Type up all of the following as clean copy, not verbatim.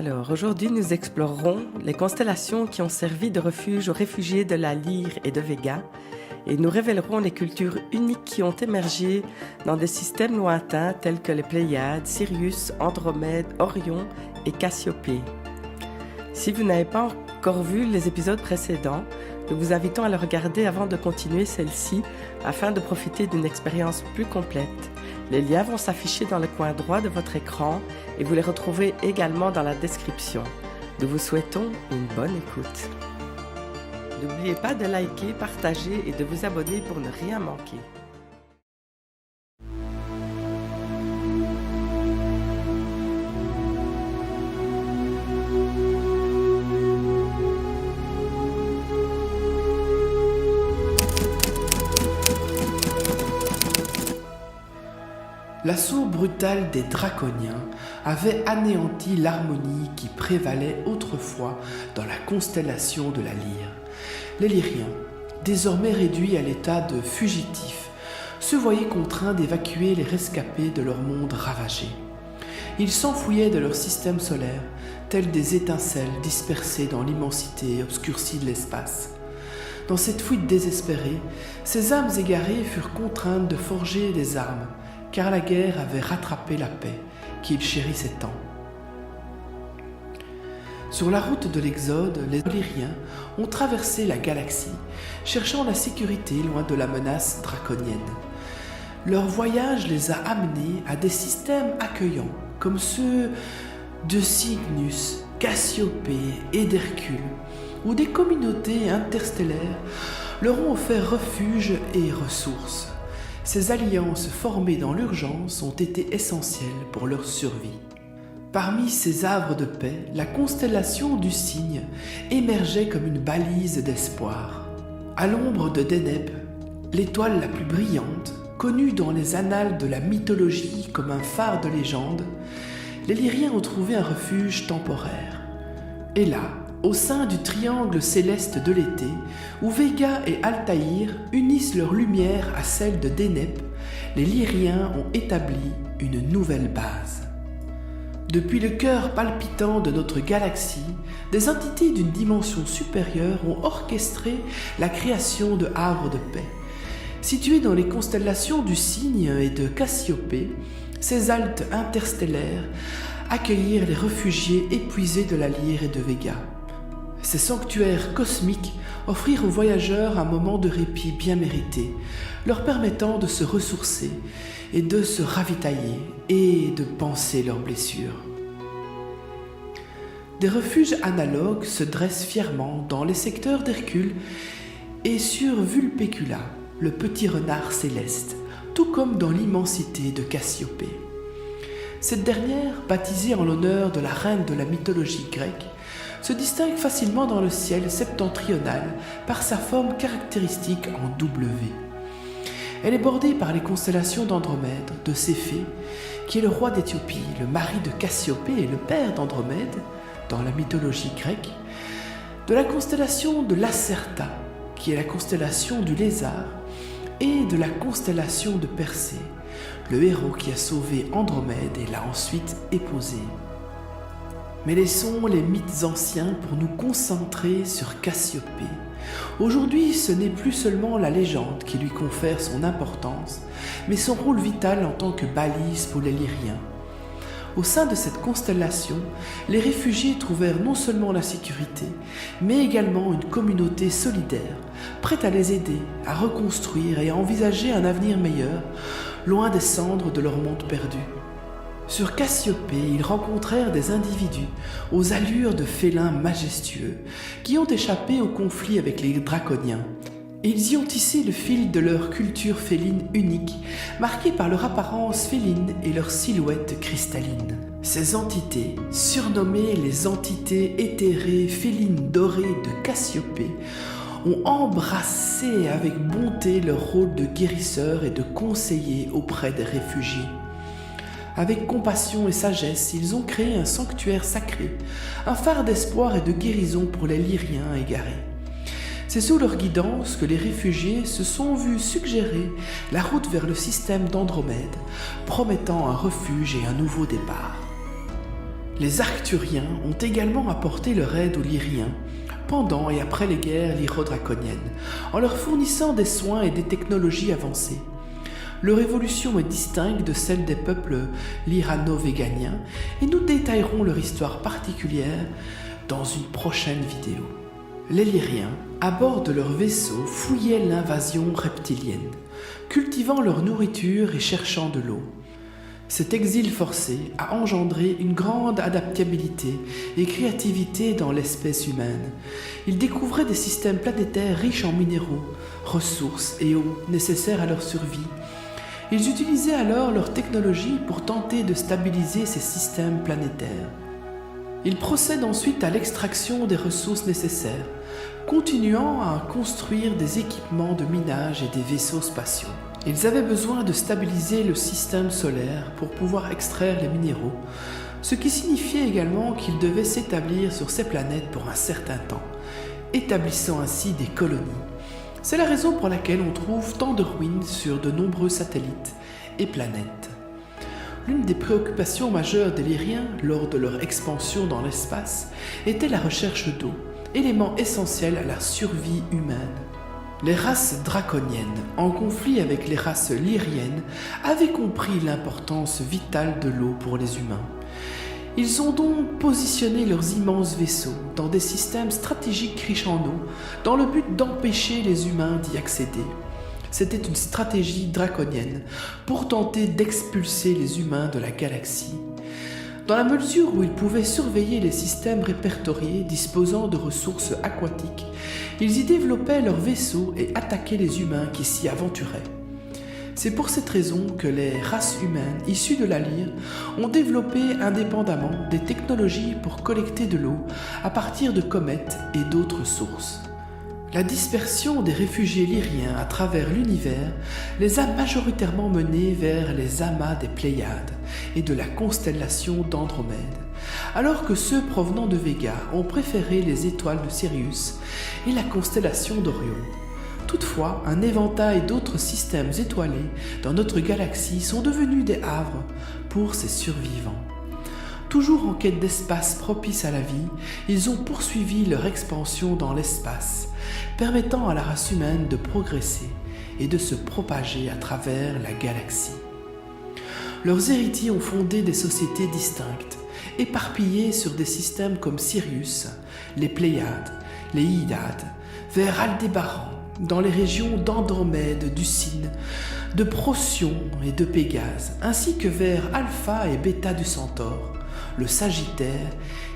Alors, aujourd'hui, nous explorerons les constellations qui ont servi de refuge aux réfugiés de la Lyre et de Vega, et nous révélerons les cultures uniques qui ont émergé dans des systèmes lointains tels que les Pléiades, Sirius, Andromède, Orion et Cassiopée. Si vous n'avez pas encore vu les épisodes précédents, nous vous invitons à le regarder avant de continuer celle-ci afin de profiter d'une expérience plus complète. Les liens vont s'afficher dans le coin droit de votre écran et vous les retrouverez également dans la description. Nous vous souhaitons une bonne écoute. N'oubliez pas de liker, partager et de vous abonner pour ne rien manquer. L'assaut brutal des Draconiens avait anéanti l'harmonie qui prévalait autrefois dans la constellation de la Lyre. Les Lyriens, désormais réduits à l'état de fugitifs, se voyaient contraints d'évacuer les rescapés de leur monde ravagé. Ils s'enfouillaient de leur système solaire, tels des étincelles dispersées dans l'immensité obscurcie de l'espace. Dans cette fuite désespérée, ces âmes égarées furent contraintes de forger des armes, car la guerre avait rattrapé la paix qu'ils chérissaient tant. Sur la route de l'Exode, les Lyriens ont traversé la galaxie, cherchant la sécurité loin de la menace draconienne. Leur voyage les a amenés à des systèmes accueillants, comme ceux de Cygnus, Cassiopée et d'Hercule, où des communautés interstellaires leur ont offert refuge et ressources. Ces alliances formées dans l'urgence ont été essentielles pour leur survie. Parmi ces havres de paix, la constellation du Cygne émergeait comme une balise d'espoir. À l'ombre de Deneb, l'étoile la plus brillante, connue dans les annales de la mythologie comme un phare de légende, les Lyriens ont trouvé un refuge temporaire. Et là, au sein du triangle céleste de l'été, où Vega et Altaïr unissent leur lumière à celle de Deneb, les Lyriens ont établi une nouvelle base. Depuis le cœur palpitant de notre galaxie, des entités d'une dimension supérieure ont orchestré la création de havres de paix. Situés dans les constellations du Cygne et de Cassiopée, ces haltes interstellaires accueillirent les réfugiés épuisés de la Lyre et de Vega. Ces sanctuaires cosmiques offrirent aux voyageurs un moment de répit bien mérité, leur permettant de se ressourcer et de se ravitailler et de panser leurs blessures. Des refuges analogues se dressent fièrement dans les secteurs d'Hercule et sur Vulpecula, le petit renard céleste, tout comme dans l'immensité de Cassiopée. Cette dernière, baptisée en l'honneur de la reine de la mythologie grecque, se distingue facilement dans le ciel septentrional par sa forme caractéristique en W. Elle est bordée par les constellations d'Andromède, de Céphée, qui est le roi d'Éthiopie, le mari de Cassiopée et le père d'Andromède, dans la mythologie grecque, de la constellation de Lacerta, qui est la constellation du lézard, et de la constellation de Persée, le héros qui a sauvé Andromède et l'a ensuite épousée. Mais laissons les mythes anciens pour nous concentrer sur Cassiopée. Aujourd'hui, ce n'est plus seulement la légende qui lui confère son importance, mais son rôle vital en tant que balise pour les Lyriens. Au sein de cette constellation, les réfugiés trouvèrent non seulement la sécurité, mais également une communauté solidaire, prête à les aider, à reconstruire et à envisager un avenir meilleur, loin des cendres de leur monde perdu. Sur Cassiopée, ils rencontrèrent des individus aux allures de félins majestueux qui ont échappé au conflit avec les Draconiens. Ils y ont tissé le fil de leur culture féline unique, marquée par leur apparence féline et leur silhouette cristalline. Ces entités, surnommées les entités éthérées félines dorées de Cassiopée, ont embrassé avec bonté leur rôle de guérisseur et de conseiller auprès des réfugiés. Avec compassion et sagesse, ils ont créé un sanctuaire sacré, un phare d'espoir et de guérison pour les Lyriens égarés. C'est sous leur guidance que les réfugiés se sont vus suggérer la route vers le système d'Andromède, promettant un refuge et un nouveau départ. Les Arcturiens ont également apporté leur aide aux Lyriens pendant et après les guerres lyro-draconiennes, en leur fournissant des soins et des technologies avancées. Leur évolution est distincte de celle des peuples lyrano-véganiens et nous détaillerons leur histoire particulière dans une prochaine vidéo. Les Lyriens, à bord de leur vaisseau, fouillaient l'invasion reptilienne, cultivant leur nourriture et cherchant de l'eau. Cet exil forcé a engendré une grande adaptabilité et créativité dans l'espèce humaine. Ils découvraient des systèmes planétaires riches en minéraux, ressources et eau nécessaires à leur survie. Ils utilisaient alors leur technologie pour tenter de stabiliser ces systèmes planétaires. Ils procèdent ensuite à l'extraction des ressources nécessaires, continuant à construire des équipements de minage et des vaisseaux spatiaux. Ils avaient besoin de stabiliser le système solaire pour pouvoir extraire les minéraux, ce qui signifiait également qu'ils devaient s'établir sur ces planètes pour un certain temps, établissant ainsi des colonies. C'est la raison pour laquelle on trouve tant de ruines sur de nombreux satellites et planètes. L'une des préoccupations majeures des Lyriens lors de leur expansion dans l'espace était la recherche d'eau, élément essentiel à la survie humaine. Les races draconiennes, en conflit avec les races lyriennes, avaient compris l'importance vitale de l'eau pour les humains. Ils ont donc positionné leurs immenses vaisseaux dans des systèmes stratégiques riches en eau, dans le but d'empêcher les humains d'y accéder. C'était une stratégie draconienne pour tenter d'expulser les humains de la galaxie. Dans la mesure où ils pouvaient surveiller les systèmes répertoriés disposant de ressources aquatiques, ils y développaient leurs vaisseaux et attaquaient les humains qui s'y aventuraient. C'est pour cette raison que les races humaines issues de la lyre ont développé indépendamment des technologies pour collecter de l'eau à partir de comètes et d'autres sources. La dispersion des réfugiés lyriens à travers l'univers les a majoritairement menés vers les amas des Pléiades et de la constellation d'Andromède, alors que ceux provenant de Véga ont préféré les étoiles de Sirius et la constellation d'Orion. Toutefois, un éventail d'autres systèmes étoilés dans notre galaxie sont devenus des havres pour ces survivants. Toujours en quête d'espace propice à la vie, ils ont poursuivi leur expansion dans l'espace, permettant à la race humaine de progresser et de se propager à travers la galaxie. Leurs héritiers ont fondé des sociétés distinctes, éparpillées sur des systèmes comme Sirius, les Pléiades, les Hyades, vers Aldébaran, dans les régions d'Andromède, du Cygne, de Procyon et de Pégase, ainsi que vers Alpha et Bêta du Centaure, le Sagittaire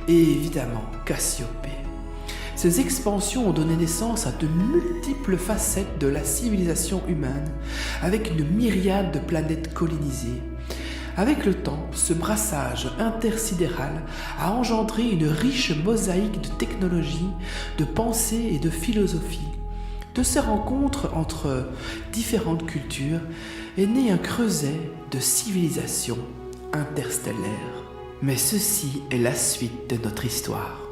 et évidemment Cassiopée. Ces expansions ont donné naissance à de multiples facettes de la civilisation humaine, avec une myriade de planètes colonisées. Avec le temps, ce brassage intersidéral a engendré une riche mosaïque de technologies, de pensées et de philosophie. De ces rencontres entre différentes cultures est né un creuset de civilisation interstellaire. Mais ceci est la suite de notre histoire.